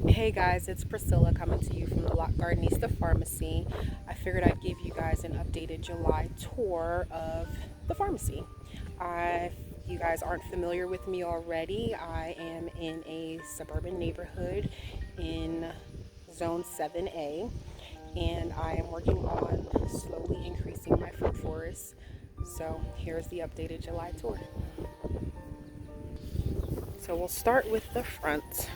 Hey guys, it's Priscilla coming to you from the Lock Gardenista Farmacy. I figured I'd give you guys an updated July tour of the pharmacy. If you guys aren't familiar with me already, I am in a suburban neighborhood in Zone 7A, and I am working on slowly increasing my fruit forest. So here's the updated July tour. So we'll start with the front.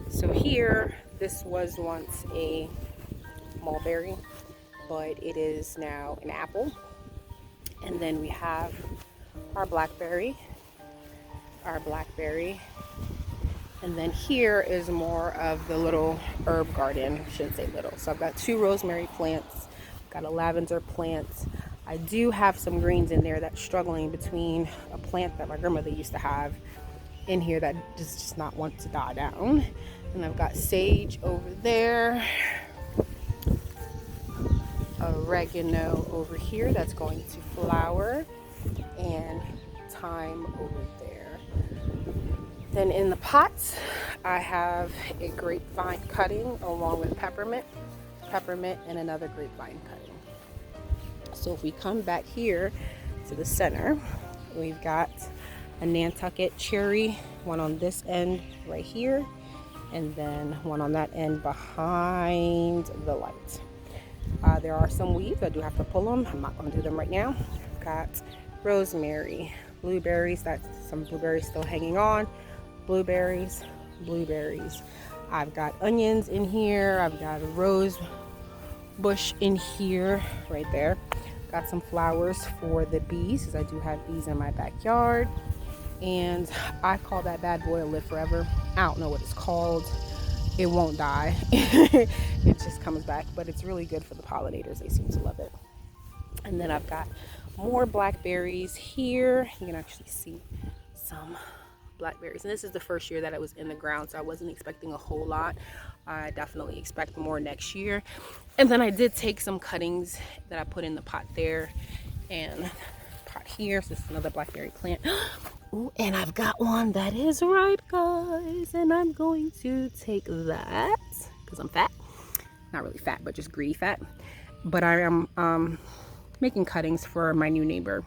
So here, this was once a mulberry, but it is now an apple. And then we have our blackberry, and then here is more of the little herb garden. I shouldn't say little. So I've got 2 rosemary plants, got a lavender plant. I do have some greens in there that's struggling between a plant that my grandmother used to have in here that just not want to die down. And I've got sage over there, oregano over here that's going to flower, and thyme over there. Then in the pots, I have a grapevine cutting along with peppermint, and another grapevine cutting. So if we come back here to the center, we've got a Nantucket Cherry, one on this end right here, and then one on that end behind the light. There are some weeds. I do have to pull them. I'm not going to do them right now. I've got rosemary, blueberries. That's some blueberries still hanging on. Blueberries. I've got onions in here. I've got a rose bush in here, right there. Got some flowers for the bees, because I do have bees in my backyard. And I call that bad boy live forever. I don't know what it's called. It won't die. It just comes back, but it's really good for the pollinators. They seem to love it. And then I've got more blackberries here. You can actually see some blackberries. And this is the first year that it was in the ground, so I wasn't expecting a whole lot. I definitely expect more next year. And then I did take some cuttings that I put in the pot there and pot here. So this is another blackberry plant. Ooh, and I've got one that is ripe, guys, and I'm going to take that because I'm fat. Not really fat, but just greedy fat. But I am making cuttings for my new neighbor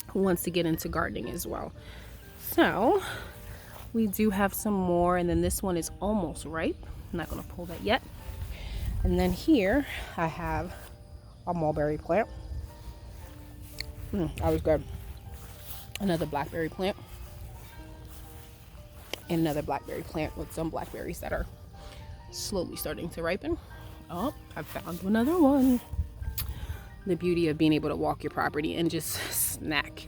who wants to get into gardening as well. So we do have some more, and then this one is almost ripe. I'm not going to pull that yet. And then here I have a mulberry plant. That was good. Another blackberry plant, and another blackberry plant with some blackberries that are slowly starting to ripen. Oh, I found another one. The beauty of being able to walk your property and just snack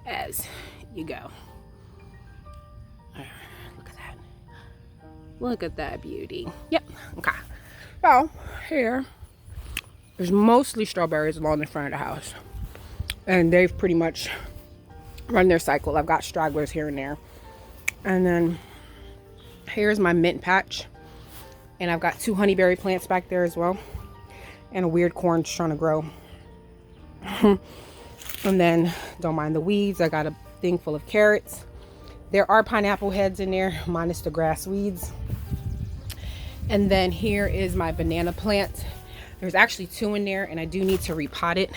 as you go. Look at that. Look at that beauty. Yep. Okay. So here, there's mostly strawberries along the front of the house, and they've pretty much run their cycle. I've got stragglers here and there. And then here's my mint patch, and I've got 2 honeyberry plants back there as well, and a weird corn trying to grow. And then don't mind the weeds. I got a thing full of carrots. There are pineapple heads in there minus the grass weeds. And then here is my banana plant. There's actually 2 in there, and I do need to repot it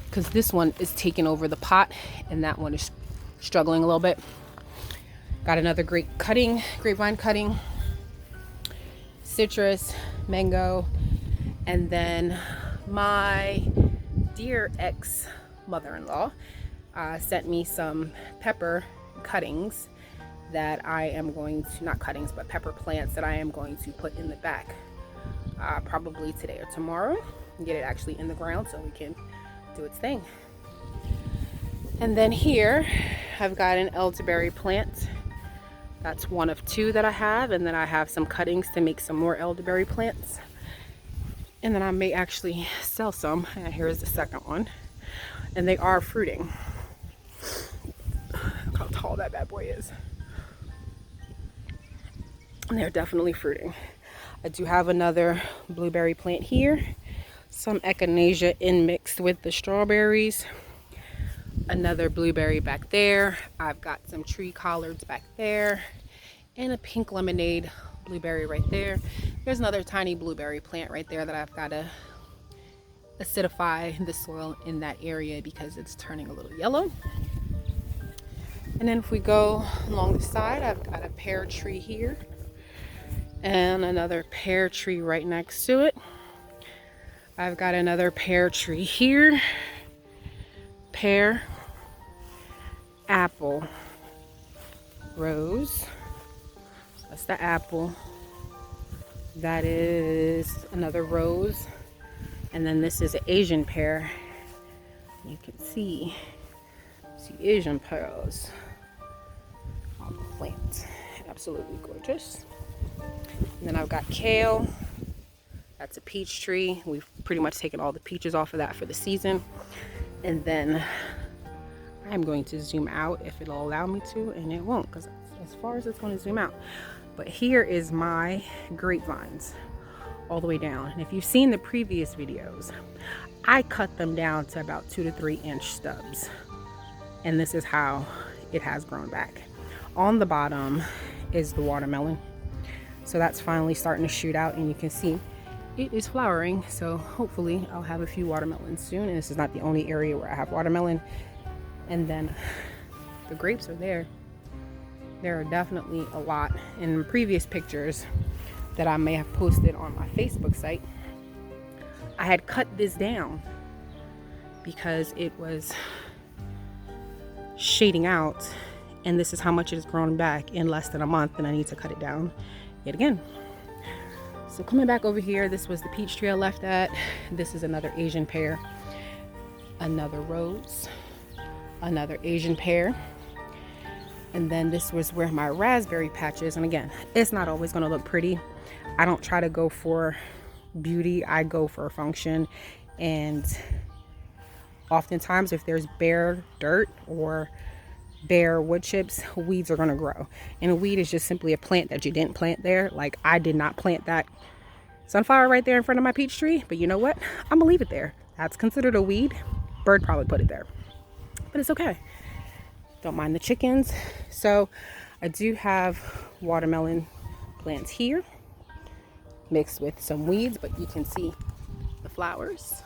because this one is taking over the pot and that one is struggling a little bit. Got another grapevine cutting, citrus, mango, and then my dear ex-mother-in-law sent me some pepper cuttings that I am going to, not cuttings, but pepper plants that I am going to put in the back probably today or tomorrow and get it actually in the ground so we can do its thing. And then here I've got an elderberry plant. That's one of 2 that I have, and then I have some cuttings to make some more elderberry plants, and then I may actually sell some. And here's the second one, and they are fruiting. Look how tall that bad boy is, and they're definitely fruiting. I do have another blueberry plant here, some echinacea in mixed with the strawberries. another blueberry back there. I've got some tree collards back there and a pink lemonade blueberry right there. There's another tiny blueberry plant right there that I've got to acidify the soil in that area because it's turning a little yellow. And then if we go along the side, I've got a pear tree here and another pear tree right next to it. I've got another pear tree here. Pear, apple, rose. That's the apple. That is another rose. And then this is an Asian pear. You can see Asian pears on the plant. Absolutely gorgeous. And then I've got kale. That's a peach tree. We've pretty much taken all the peaches off of that for the season. And then I'm going to zoom out if it'll allow me to, and it won't because as far as it's going to zoom out. But here is my grapevines all the way down. And if you've seen the previous videos, I cut them down to about 2 to 3 inch stubs. And this is how it has grown back. On the bottom is the watermelon. So that's finally starting to shoot out, and you can see it is flowering. So hopefully I'll have a few watermelons soon. And this is not the only area where I have watermelon. And then the grapes are there. There are definitely a lot. In previous pictures that I may have posted on my Facebook site, I had cut this down because it was shading out, and this is how much it has grown back in less than a month, and I need to cut it down yet again. So coming back over here, this was the peach tree I left at. This is another Asian pear, another rose, another Asian pear. And then this was where my raspberry patch is. And again, it's not always going to look pretty. I don't try to go for beauty. I go for function. And oftentimes if there's bare dirt or bare wood chips, weeds are going to grow. And a weed is just simply a plant that you didn't plant there. Like, I did not plant that sunflower right there in front of my peach tree. But you know what? I'm going to leave it there. That's considered a weed. Bird probably put it there. But it's okay. Don't mind the chickens. So I do have watermelon plants here mixed with some weeds, but you can see the flowers.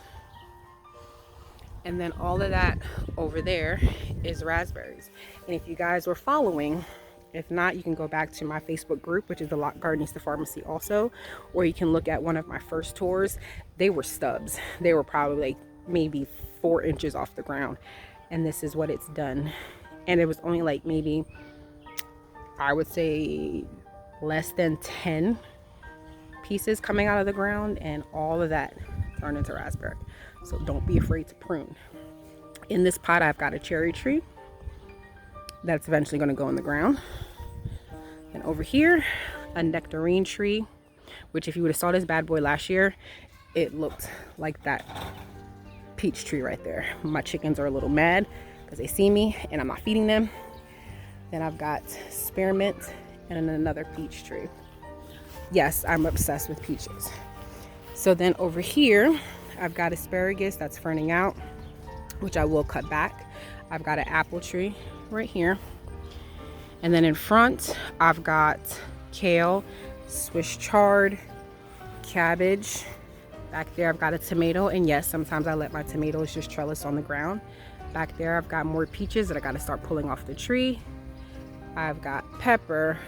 And then all of that over there is raspberries. And if you guys were following, if not, you can go back to my Facebook group, which is the Lot Gardens to Farmacy also, or you can look at one of my first tours. They were stubs. They were probably like maybe 4 inches off the ground. And this is what it's done. And it was only like maybe, I would say, less than 10 pieces coming out of the ground, and all of that turned into raspberry. So don't be afraid to prune. In this pot, I've got a cherry tree that's eventually going to go in the ground. And over here, a nectarine tree, which if you would have saw this bad boy last year, it looked like that peach tree right there. My chickens are a little mad because they see me and I'm not feeding them. Then I've got spearmint and another peach tree. Yes, I'm obsessed with peaches. So then over here, I've got asparagus that's ferning out, which I will cut back. I've got an apple tree right here. And then in front, I've got kale, Swiss chard, cabbage. Back there, I've got a tomato. And yes, sometimes I let my tomatoes just trellis on the ground. Back there, I've got more peaches that I got to start pulling off the tree. I've got pepper,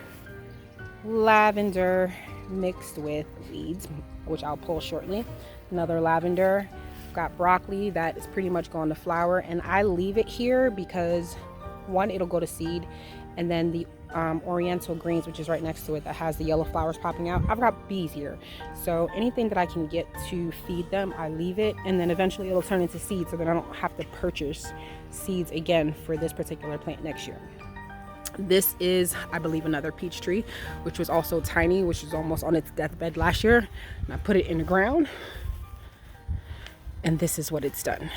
lavender mixed with weeds, which I'll pull shortly. Another lavender. I've got broccoli that is pretty much going to flower, and I leave it here because one, it'll go to seed, and then the oriental greens, which is right next to it, that has the yellow flowers popping out, I've got bees here, so anything that I can get to feed them, I leave it, and then eventually it'll turn into seeds, so that I don't have to purchase seeds again for this particular plant next year. This is, I believe, another peach tree, which was also tiny, which was almost on its deathbed last year, and I put it in the ground, and this is what it's done.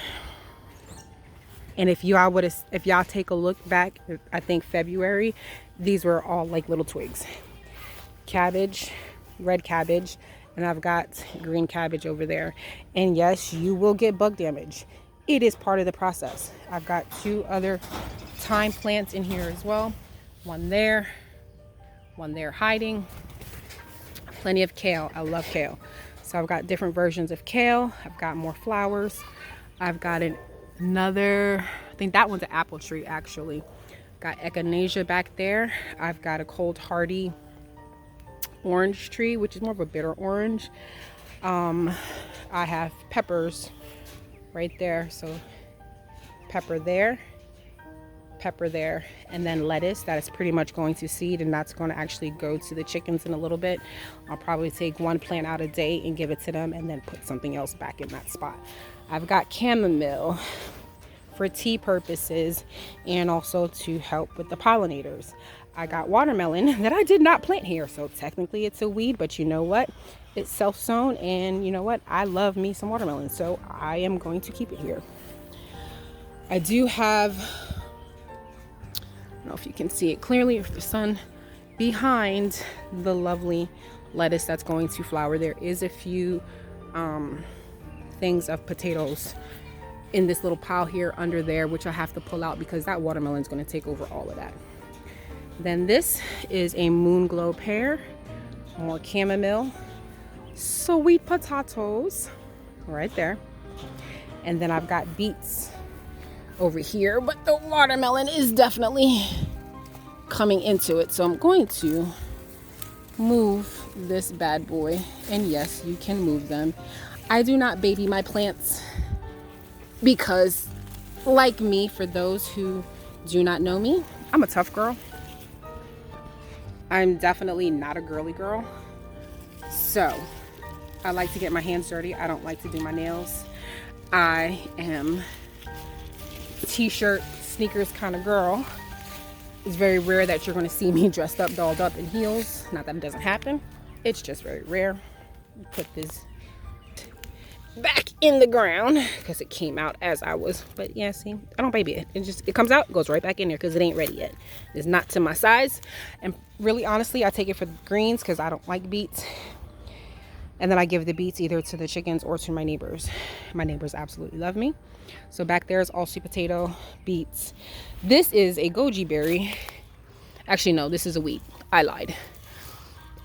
And if y'all take a look back, I think February, these were all like little twigs. Cabbage, red cabbage, and I've got green cabbage over there. And yes, you will get bug damage. it is part of the process. I've got 2 other thyme plants in here as well. One there hiding. Plenty of kale. I love kale. So I've got different versions of kale. I've got more flowers. I've got another, I think that one's an apple tree actually. Got echinacea back there. I've got a cold hardy orange tree, which is more of a bitter orange. I have peppers right there. So pepper there, and then lettuce that is pretty much going to seed, and that's going to actually go to the chickens in a little bit. I'll probably take 1 plant out a day and give it to them, and then put something else back in that spot. I've got chamomile for tea purposes and also to help with the pollinators. I got watermelon that I did not plant here, so technically it's a weed, but you know what? It's self-sown, and you know what? I love me some watermelon, so I am going to keep it here. I do have, I don't know if you can see it clearly with the sun behind the lovely lettuce that's going to flower. There is a few things of potatoes in this little pile here under there, which I have to pull out because that watermelon is going to take over all of that. Then this is a moon glow pear, more chamomile, sweet potatoes right there, and then I've got beets over here, but the watermelon is definitely coming into it, so I'm going to move this bad boy. And yes, you can move them. I do not baby my plants because, like me, for those who do not know me, I'm a tough girl. I'm definitely not a girly girl, so I like to get my hands dirty. I don't like to do my nails. I am t-shirt, sneakers kind of girl. It's very rare that you're going to see me dressed up, dolled up in heels. Not that it doesn't happen. It's just very rare. Put this back in the ground because it came out as I was. But yeah, see, I don't baby it. It comes out, goes right back in there because it ain't ready yet. It's not to my size. And really, honestly, I take it for the greens because I don't like beets. And then I give the beets either to the chickens or to my neighbors. My neighbors absolutely love me. So back there is all sweet potato, beets. This is a goji berry. Actually, no, this is a weed. I lied.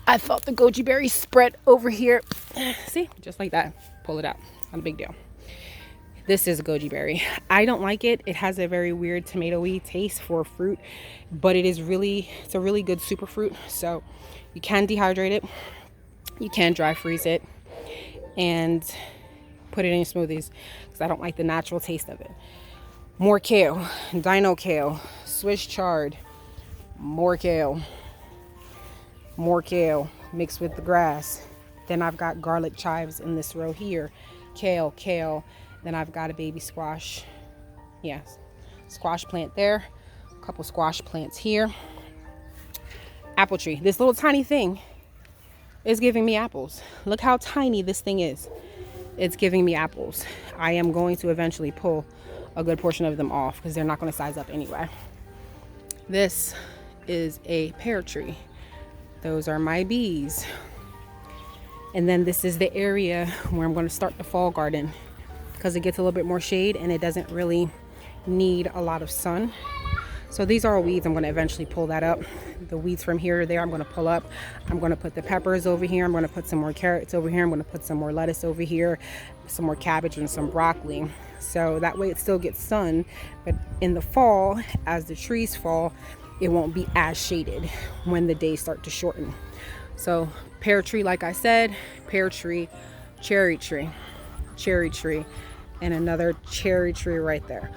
I thought the goji berry spread over here. See, just like that. Pull it out. Not a big deal. This is a goji berry. I don't like it. It has a very weird tomatoey taste for fruit, but it's a really good super fruit. So you can dehydrate it. You can dry freeze it and put it in your smoothies because I don't like the natural taste of it. More kale, dino kale, Swiss chard, more kale mixed with the grass. Then I've got garlic chives in this row here. Kale. Then I've got a baby squash. Yes, squash plant there. A couple squash plants here. Apple tree. This little tiny thing is giving me apples. Look how tiny this thing is. It's giving me apples. I am going to eventually pull a good portion of them off because they're not going to size up anyway. This is a pear tree. Those are my bees. And then this is the area where I'm going to start the fall garden because it gets a little bit more shade and it doesn't really need a lot of sun. So these are all weeds. I'm going to eventually pull that up. The weeds from here to there I'm going to pull up. I'm going to put the peppers over here. I'm going to put some more carrots over here. I'm going to put some more lettuce over here, some more cabbage and some broccoli. So that way it still gets sun, but in the fall, as the trees fall, it won't be as shaded when the days start to shorten. So pear tree, like I said, pear tree, cherry tree, and another cherry tree right there.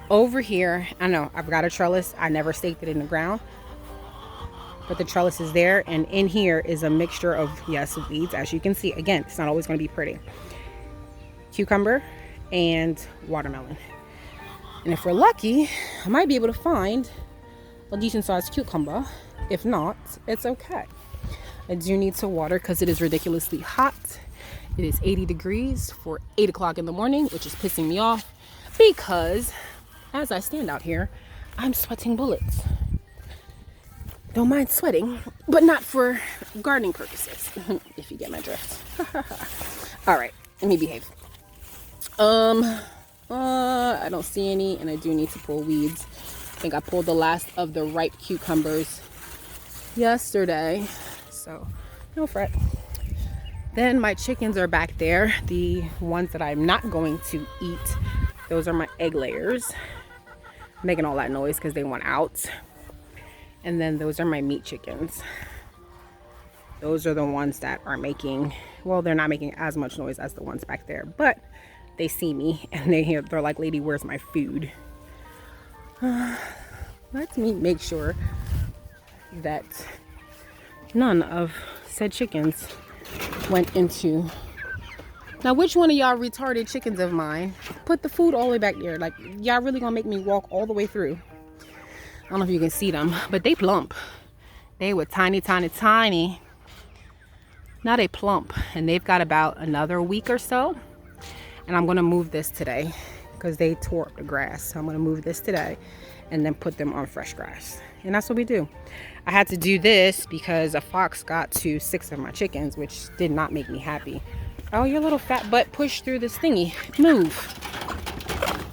Over here, I know I've got a trellis. I never staked it in the ground, but the trellis is there, and in here is a mixture of, yes, weeds. As you can see, again, it's not always going to be pretty. Cucumber and watermelon. And if we're lucky, I might be able to find a decent sized cucumber. If not, it's okay. I do need to water because it is ridiculously hot. It is 80 degrees for 8 o'clock in the morning, which is pissing me off because as I stand out here, I'm sweating bullets. Don't mind sweating, but not for gardening purposes, if you get my drift. All right, let me behave. Um, I don't see any, and I do need to pull weeds. I think I pulled the last of the ripe cucumbers yesterday, so no fret. Then my chickens are back there, the ones that I'm not going to eat. Those are my egg layers, making all that noise because they want out. And then those are my meat chickens. Those are the ones that are making, well, they're not making as much noise as the ones back there, but they see me and they're like, lady, where's my food? Let me make sure that none of said chickens went into. Now, which one of y'all retarded chickens of mine put the food all the way back there? Like, y'all really gonna make me walk all the way through? I don't know if you can see them, but they plump. They were tiny, tiny, tiny. Now they plump, and they've got about another week or so. And I'm gonna move this today because they tore up the grass. So I'm gonna move this today and then put them on fresh grass. And that's what we do. I had to do this because a fox got to 6 of my chickens, which did not make me happy. Oh, your little fat butt pushed through this thingy. Move.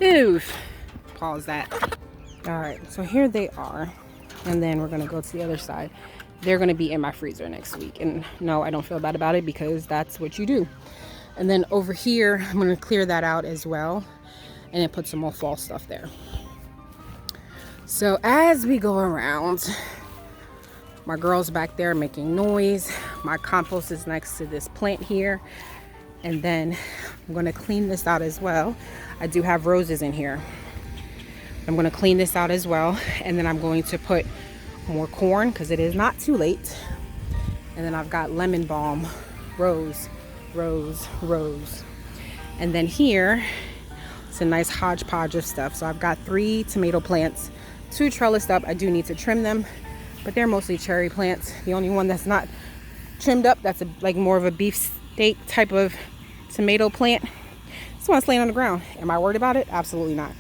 Move. Pause that. All right, so here they are. And then we're gonna go to the other side. They're gonna be in my freezer next week. And no, I don't feel bad about it because that's what you do. And then over here, I'm gonna clear that out as well. And then put some more fall stuff there. So as we go around, my girl's back there making noise. My compost is next to this plant here. And then I'm gonna clean this out as well. I do have roses in here. I'm gonna clean this out as well. And then I'm going to put more corn because it is not too late. And then I've got lemon balm, rose, rose, rose. And then here, it's a nice hodgepodge of stuff. So I've got 3 tomato plants, 2 trellised up. I do need to trim them, but they're mostly cherry plants. The only one that's not trimmed up, that's like more of a beefsteak type of tomato plant. This one's laying on the ground. Am I worried about it? Absolutely not.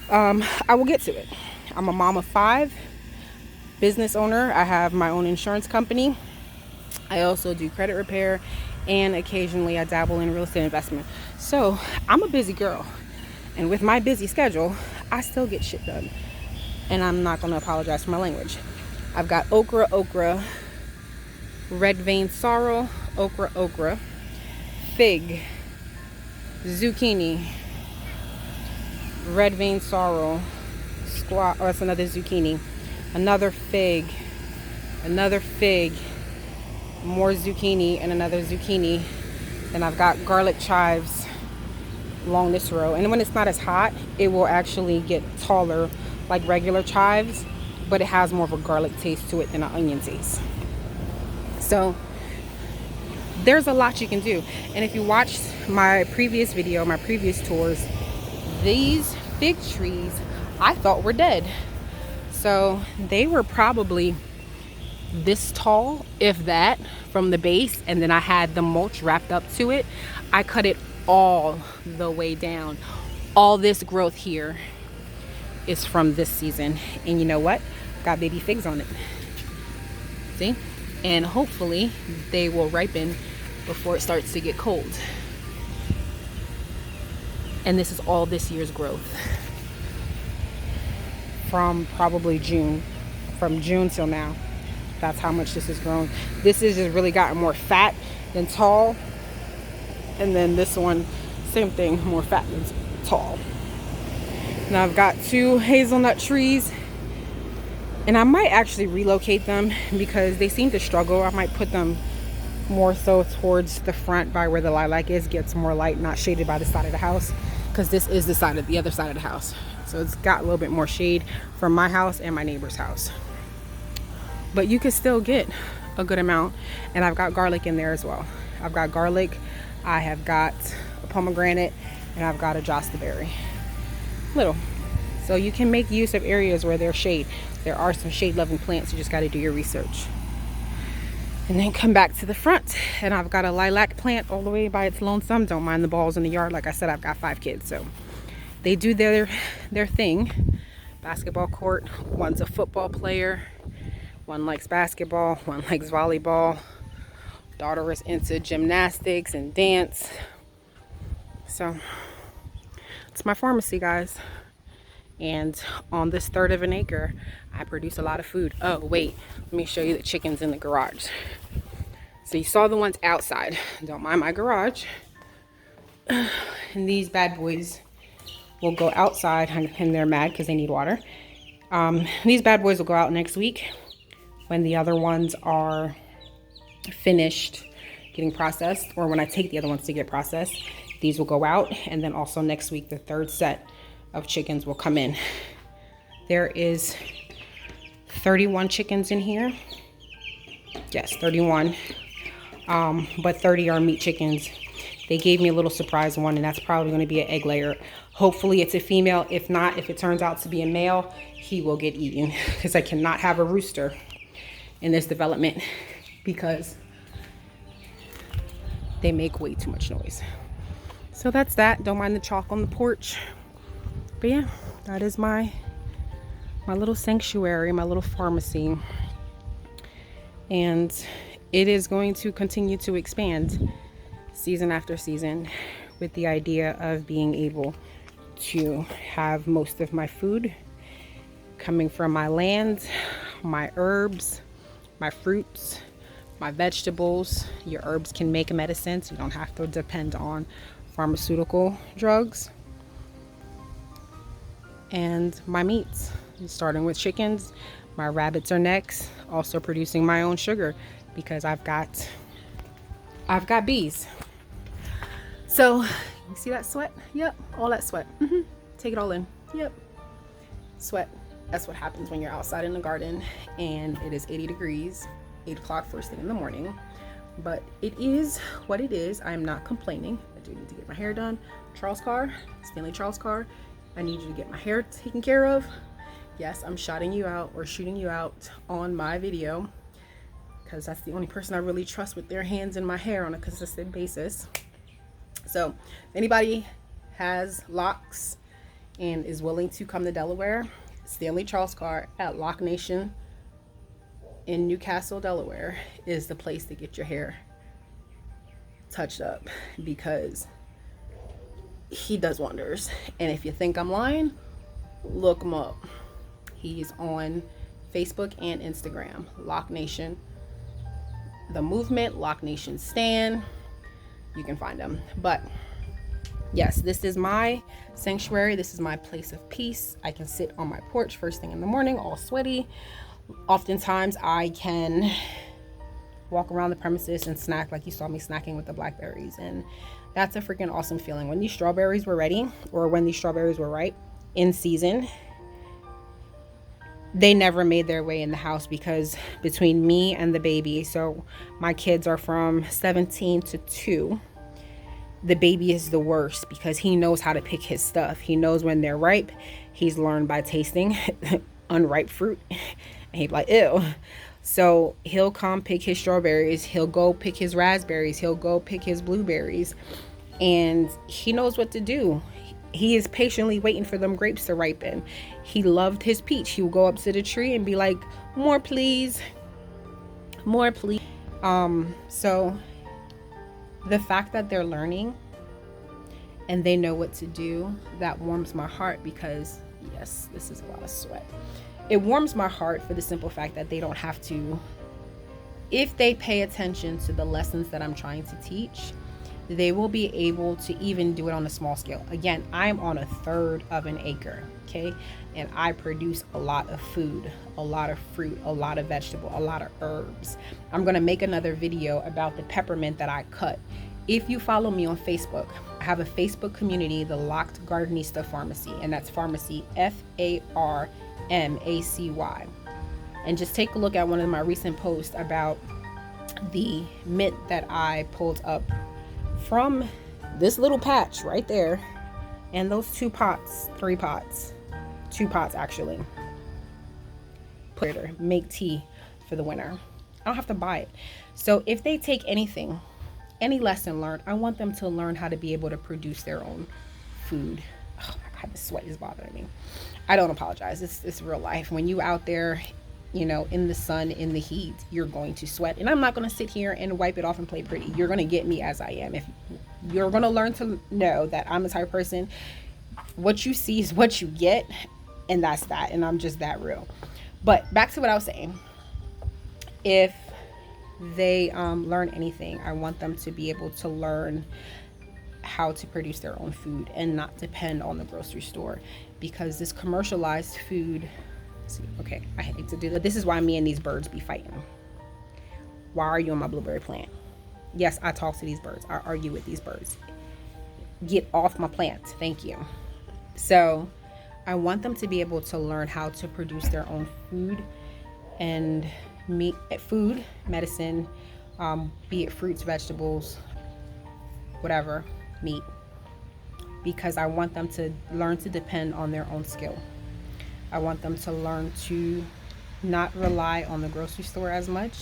I will get to it. I'm a mom of 5, business owner. I have my own insurance company. I also do credit repair, and occasionally I dabble in real estate investment. So I'm a busy girl, and with my busy schedule, I still get shit done. And I'm not going to apologize for my language. I've got okra, red vein sorrel, okra, fig, zucchini, red vein sorrel, squash, that's another zucchini, another fig, more zucchini, and another zucchini. And I've got garlic chives along this row. And when it's not as hot, it will actually get taller like regular chives, but it has more of a garlic taste to it than an onion taste. So there's a lot you can do. And if you watched my previous video, my previous tours, these fig trees I thought were dead. So they were probably this tall, if that, from the base, and then I had the mulch wrapped up to it. I cut it all the way down. All this growth here is from this season, and you know what? Got baby figs on it. See? And hopefully they will ripen before it starts to get cold. And this is all this year's growth from probably June, from June till now. That's how much this has grown. This has just really gotten more fat than tall. And then this one, same thing, more fat than tall. Now I've got 2 hazelnut trees, and I might actually relocate them because they seem to struggle. I might put them more so towards the front by where the lilac is, gets more light, not shaded by the side of the house, because this is the other side of the house. So it's got a little bit more shade from my house and my neighbor's house. But you can still get a good amount. And I've got garlic in there as well. I've got garlic, I have got a pomegranate, and I've got a jostaberry. Little. So you can make use of areas where there's shade. There are some shade loving plants, you just got to do your research. And then come back to the front, and I've got a lilac plant all the way by its lonesome. Don't mind the balls in the yard. Like I said, I've got 5 kids, so they do their thing. Basketball court, one's a football player, one likes basketball, one likes volleyball. Daughter is into gymnastics and dance. So It's my pharmacy, guys. And on this third of an acre, I produce a lot of food. Oh, wait, let me show you the chickens in the garage. So you saw the ones outside. Don't mind my garage. And these bad boys will go outside, and they're mad because they need water. These bad boys will go out next week when the other ones are finished getting processed, or when I take the other ones to get processed. These will go out, and then also next week the third set of chickens will come in. There is 31 chickens in here. Yes, 31. But 30 are meat chickens. They gave me a little surprise one, and that's probably going to be an egg layer. Hopefully it's a female. If not, if it turns out to be a male, he will get eaten, because I cannot have a rooster in this development because they make way too much noise. So that's that. Don't mind the chalk on the porch. But yeah, that is my little sanctuary, my little pharmacy. And it is going to continue to expand season after season, with the idea of being able to have most of my food coming from my land, my herbs, my fruits, my vegetables. Your herbs can make medicine, so you don't have to depend on pharmaceutical drugs. And my meats, starting with chickens. My rabbits are next, also producing my own sugar because I've got bees. So you see that sweat? Yep, all that sweat. Take it all in. Yep, sweat. That's what happens when you're outside in the garden and it is 80 degrees, 8 o'clock first thing in the morning. But it is what it is. I am not complaining. I do need to get my hair done. Charles Carr, Stanley Charles Carr, I need you to get my hair taken care of. Yes, I'm shooting you out on my video because that's the only person I really trust with their hands in my hair on a consistent basis. So if anybody has locks and is willing to come to Delaware, Stanley Charles Carr at Lock Nation in Newcastle, Delaware is the place to get your hair touched up, because he does wonders. And if you think I'm lying, look him up. He's on Facebook and Instagram. Lock Nation, the movement, Lock Nation Stan. You can find him. But yes, this is my sanctuary. This is my place of peace. I can sit on my porch first thing in the morning, all sweaty. Oftentimes I can walk around the premises and snack like you saw me snacking with the blackberries, and that's a freaking awesome feeling. When these strawberries were ready, or when these strawberries were ripe in season, they never made their way in the house because between me and the baby, so my kids are from 17 to 2, the baby is the worst because he knows how to pick his stuff. He knows when they're ripe. He's learned by tasting unripe fruit, and he'd be like, ew. So he'll come pick his strawberries, he'll go pick his raspberries, he'll go pick his blueberries, and he knows what to do. He is patiently waiting for them grapes to ripen. He loved his peach. He will go up to the tree and be like, more please, more please. So the fact that they're learning and they know what to do, that warms my heart, because yes, this is a lot of sweat. It warms my heart for the simple fact that they don't have to, if they pay attention to the lessons that I'm trying to teach, they will be able to even do it on a small scale. Again, I'm on 1/3 of an acre, okay? And I produce a lot of food, a lot of fruit, a lot of vegetable, a lot of herbs. I'm gonna make another video about the peppermint that I cut. If you follow me on Facebook, I have a Facebook community, the Locked Gardenista Pharmacy, and that's Farmacy, Farmacy. And just take a look at one of my recent posts about the mint that I pulled up from this little patch right there, and those 2 pots, 2 pots actually. Make tea for the winter. I don't have to buy it. So if they take anything, any lesson learned, I want them to learn how to be able to produce their own food. Oh my God, the sweat is bothering me. I don't apologize. It's real life. When you out there, you know, in the sun, in the heat, you're going to sweat. And I'm not going to sit here and wipe it off and play pretty. You're going to get me as I am. If you're going to learn to know that I'm the type of person, what you see is what you get, and that's that. And I'm just that real. But back to what I was saying. If they learn anything, I want them to be able to learn how to produce their own food and not depend on the grocery store, because this commercialized food, see, okay, I hate to do that. This is why me and these birds be fighting. Why are you on my blueberry plant? Yes, I talk to these birds. I argue with these birds. Get off my plant. Thank you. So I want them to be able to learn how to produce their own food and meat, food, medicine, be it fruits, vegetables, whatever, meat, because I want them to learn to depend on their own skill. I want them to learn to not rely on the grocery store as much,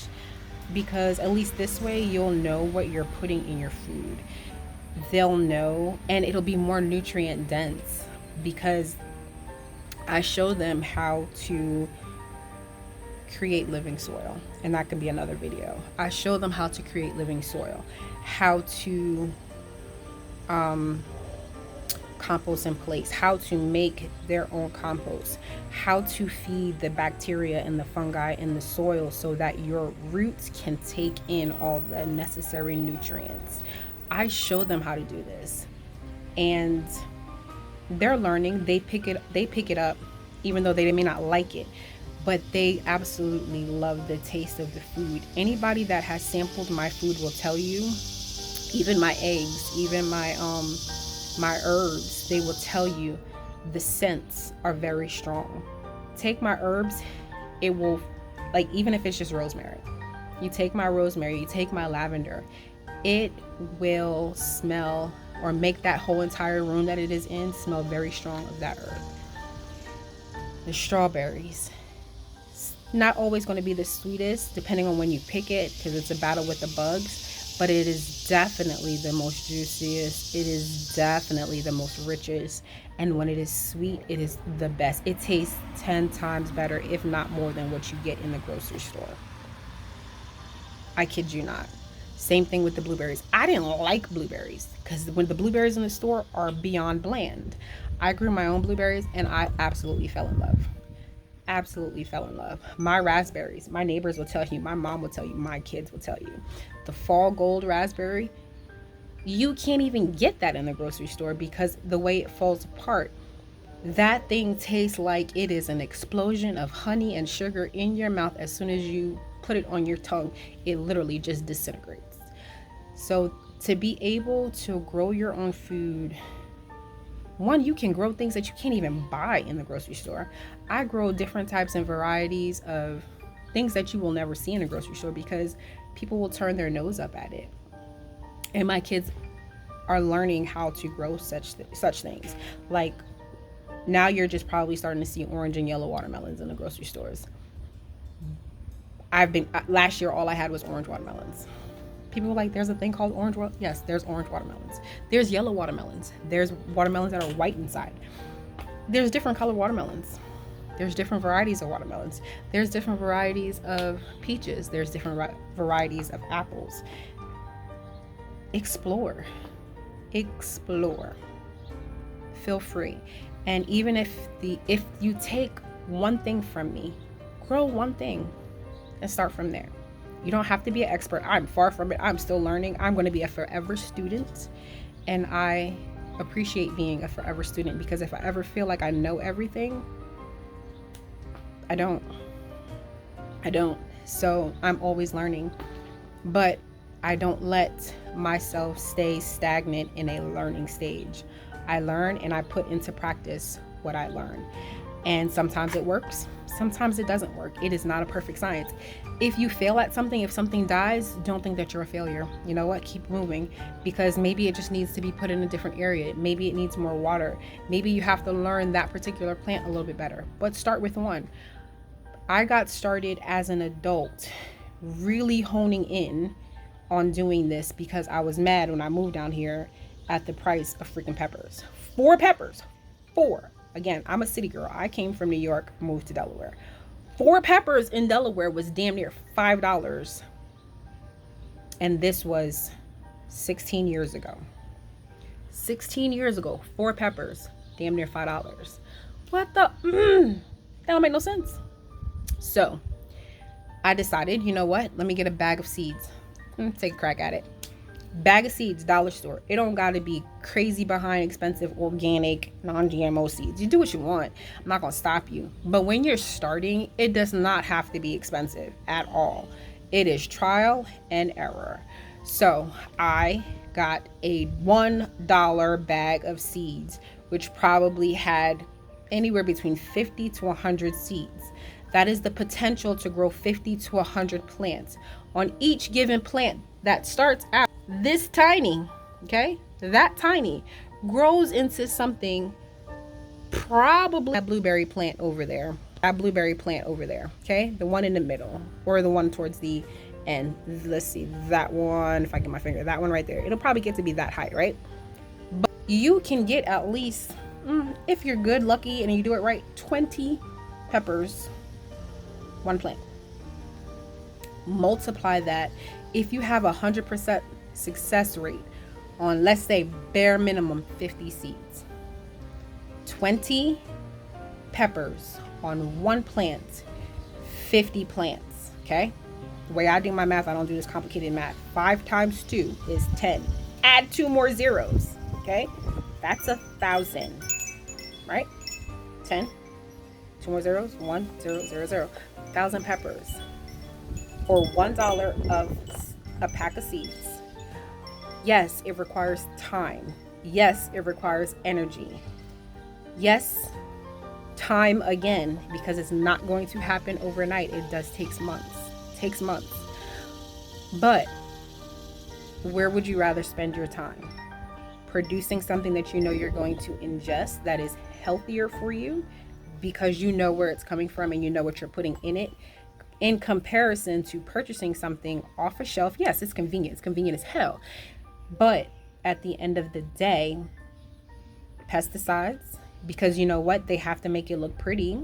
because at least this way you'll know what you're putting in your food. They'll know, and it'll be more nutrient dense, because I show them how to create living soil, and that could be another video. I show them how to create living soil, how to compost in place, how to make their own compost, how to feed the bacteria and the fungi in the soil so that your roots can take in all the necessary nutrients. I show them how to do this, and they're learning. They pick it up, even though they may not like it, but they absolutely love the taste of the food. Anybody that has sampled my food will tell you, even my eggs, even my herbs, they will tell you the scents are very strong. Take my herbs, it will, like, even if it's just rosemary, you take my rosemary, you take my lavender, it will smell, or make that whole entire room that it is in smell very strong of that herb. The strawberries, not always going to be the sweetest depending on when you pick it, because it's a battle with the bugs, but it is definitely the most juiciest. It is definitely the most richest, and when it is sweet, it is the best. It tastes 10 times better, if not more, than what you get in the grocery store. I kid you not. Same thing with the blueberries. I didn't like blueberries because when the blueberries in the store are beyond bland. I grew my own blueberries and I absolutely fell in love. Absolutely fell in love. My raspberries, my neighbors will tell you, my mom will tell you, my kids will tell you. The fall gold raspberry, you can't even get that in the grocery store because the way it falls apart. That thing tastes like it is an explosion of honey and sugar in your mouth. As soon as you put it on your tongue, it literally just disintegrates. So to be able to grow your own food, one, you can grow things that you can't even buy in the grocery store. I grow different types and varieties of things that you will never see in a grocery store because people will turn their nose up at it. And my kids are learning how to grow such things. Like, now you're just probably starting to see orange and yellow watermelons in the grocery stores. Last year, all I had was orange watermelons. People were like, there's a thing called orange watermelons. Yes, there's orange watermelons. There's yellow watermelons. There's watermelons that are white inside. There's different color watermelons. There's different varieties of watermelons. There's different varieties of peaches. There's different varieties of apples. Explore. Feel free. And even if you take one thing from me, grow one thing and start from there. You don't have to be an expert. I'm far from it. I'm still learning. I'm going to be a forever student. And I appreciate being a forever student, because if I ever feel like I know everything, I don't. So I'm always learning. But I don't let myself stay stagnant in a learning stage. I learn and I put into practice what I learn. And sometimes it works, sometimes it doesn't work. It is not a perfect science. If you fail at something, if something dies, don't think that you're a failure. You know what? Keep moving, because maybe it just needs to be put in a different area. Maybe it needs more water. Maybe you have to learn that particular plant a little bit better, but start with one. I got started as an adult, really honing in on doing this because I was mad when I moved down here at the price of freaking peppers. 4 peppers. 4. Again, I'm a city girl. I came from New York, moved to Delaware. 4 peppers in Delaware was damn near $5. And this was 16 years ago. 16 years ago, 4 peppers, damn near $5. What the? That don't make no sense. So I decided, you know what? Let me get a bag of seeds. Take a crack at it. Bag of seeds, dollar store. It don't gotta be crazy behind expensive organic non-GMO seeds. You do what you want. I'm not gonna stop you. But when you're starting, it does not have to be expensive at all. It is trial and error. So I got a $1 bag of seeds, which probably had anywhere between 50 to 100 seeds. That is the potential to grow 50 to 100 plants. On each given plant that starts out this tiny, okay, that tiny, grows into something, probably that blueberry plant over there, okay, the one in the middle, or the one towards the end. Let's see, that one, if I get my finger, that one right there, it'll probably get to be that height, right? But you can get at least, if you're good, lucky, and you do it right, 20 peppers, one plant. Multiply that. If you have 100% success rate on, let's say, bare minimum 50 seeds, 20 peppers on one plant, 50 plants. Okay, the way I do my math, I don't do this complicated math. 5 times 2 is 10. Add 2 more zeros. Okay, that's 1,000, right? 10, 2 more zeros, 1 0 0 0, 1,000 peppers for $1 of a pack of seeds. Yes, it requires time. Yes, it requires energy. Yes, time again, because it's not going to happen overnight. It does take months. But where would you rather spend your time? Producing something that you know you're going to ingest that is healthier for you because you know where it's coming from and you know what you're putting in it, in comparison to purchasing something off a shelf. Yes, it's convenient. It's convenient as hell. But at the end of the day, pesticides, because you know what? They have to make it look pretty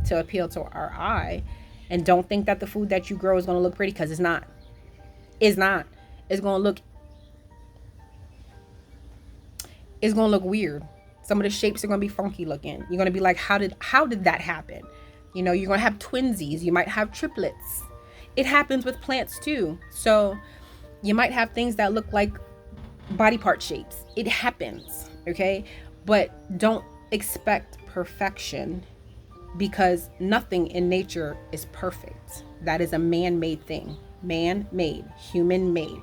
to appeal to our eye. And don't think that the food that you grow is going to look pretty, because it's not. It's not. It's going to look weird. Some of the shapes are going to be funky looking. You're going to be like, how did that happen? You know, you're going to have twinsies. You might have triplets. It happens with plants too. So you might have things that look like body part shapes. It happens, okay? But don't expect perfection, because nothing in nature is perfect. That is a man-made thing. Man-made, human-made.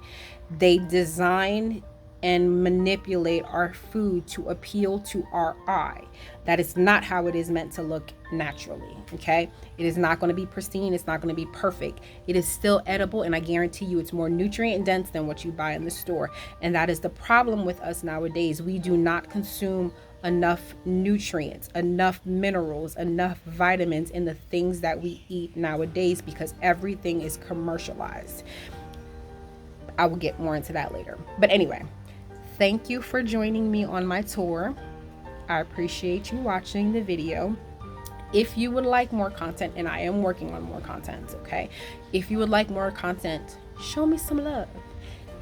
They design and manipulate our food to appeal to our eye. That is not how it is meant to look naturally, okay? It is not going to be pristine. It's not going to be perfect. It is still edible, and I guarantee you it's more nutrient dense than what you buy in the store. And that is the problem with us nowadays. We do not consume enough nutrients, enough minerals, enough vitamins in the things that we eat nowadays, because everything is commercialized. I will get more into that later. But anyway, thank you for joining me on my tour. I appreciate you watching the video. If you would like more content, and I am working on more content, okay? If you would like more content, show me some love.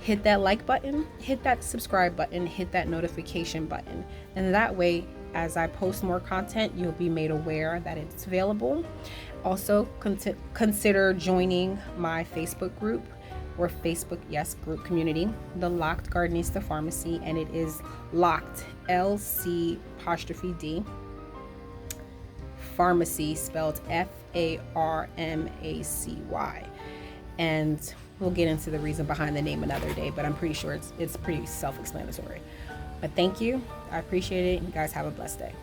Hit that like button, hit that subscribe button, hit that notification button. And that way, as I post more content, you'll be made aware that it's available. Also, consider joining my Facebook group, or Facebook, yes, group community, the Locked Gardenista Farmacy, and it is Locked, LC''D, Farmacy, spelled FARMACY. And we'll get into the reason behind the name another day, but I'm pretty sure it's pretty self-explanatory. But thank you. I appreciate it. You guys have a blessed day.